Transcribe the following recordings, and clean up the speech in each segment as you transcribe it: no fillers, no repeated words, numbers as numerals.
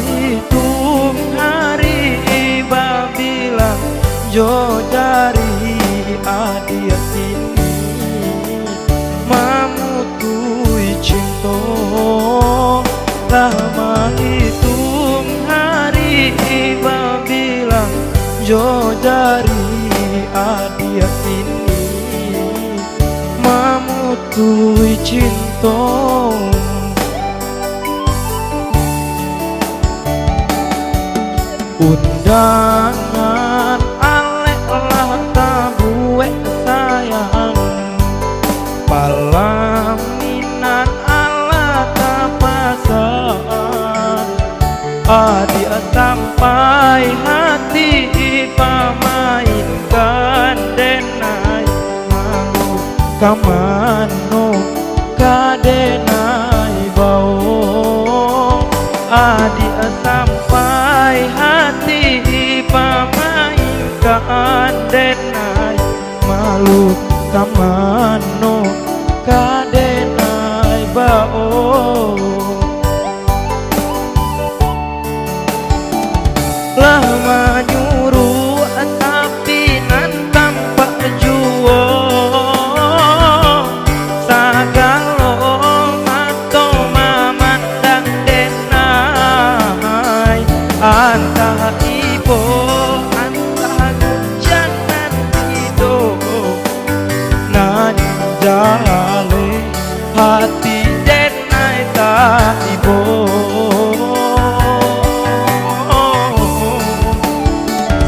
hitung hari babila jo jari adia sini mamutui cinta lama hitung hari babila jo jari adia sini mamutui cinta. Undangan alek lah tabuwe sayang palaminan ala tapasan adia sampai hati pamainkan denai malu kamano kadenai bau adia sampai hati pamainkan denai malu kamano kadenai bau lah menyuruh tapi nan tanpa juo sagalo mato mamandang denai antah ibo antah jangan hidup nan jale hati denai tak ibo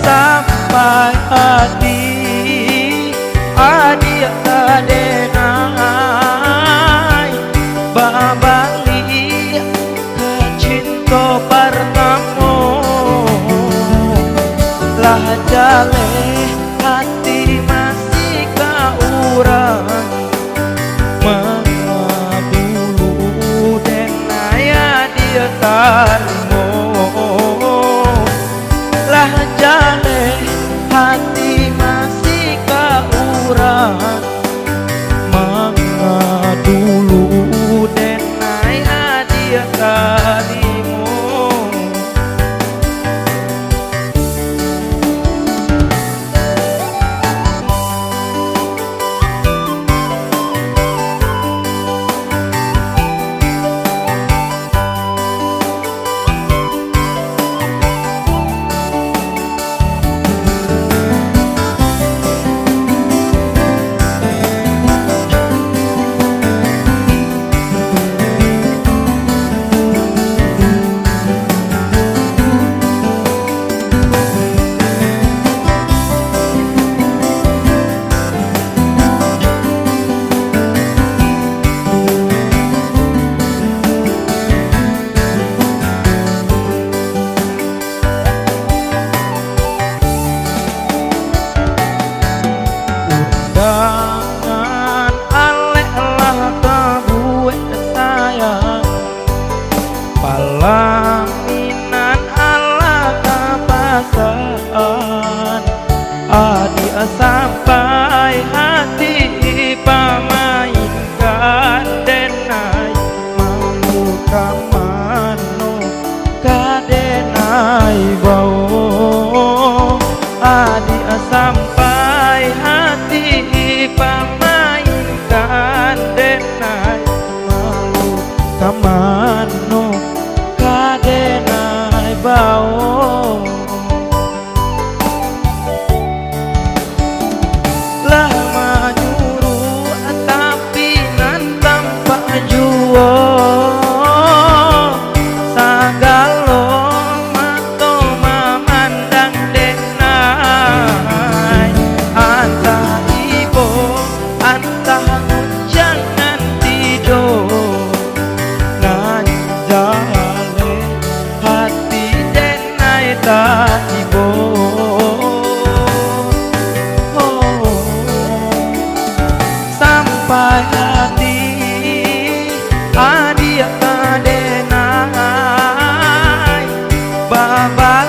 sampai hati adia kadenai babali ke cinta pertama lah jale hati masih kaurang mengabulu denai adia tarimo lah jale hati masih kaurang mengadulu denai adia tarimo. Undangan alek lah tabuwe sayang palaminan ala kapasaan adia sampai hati pamainkan denai malu kamano kadenai bau adia sampai hati pamainkan denai malu kamano kadenai bau lah menyuruh tapi nan tanpa juo sagalo mato mamandang denai antah ibo antah jangan tidur nan jale hati denai tak ibo sampai hati adia kadenai babal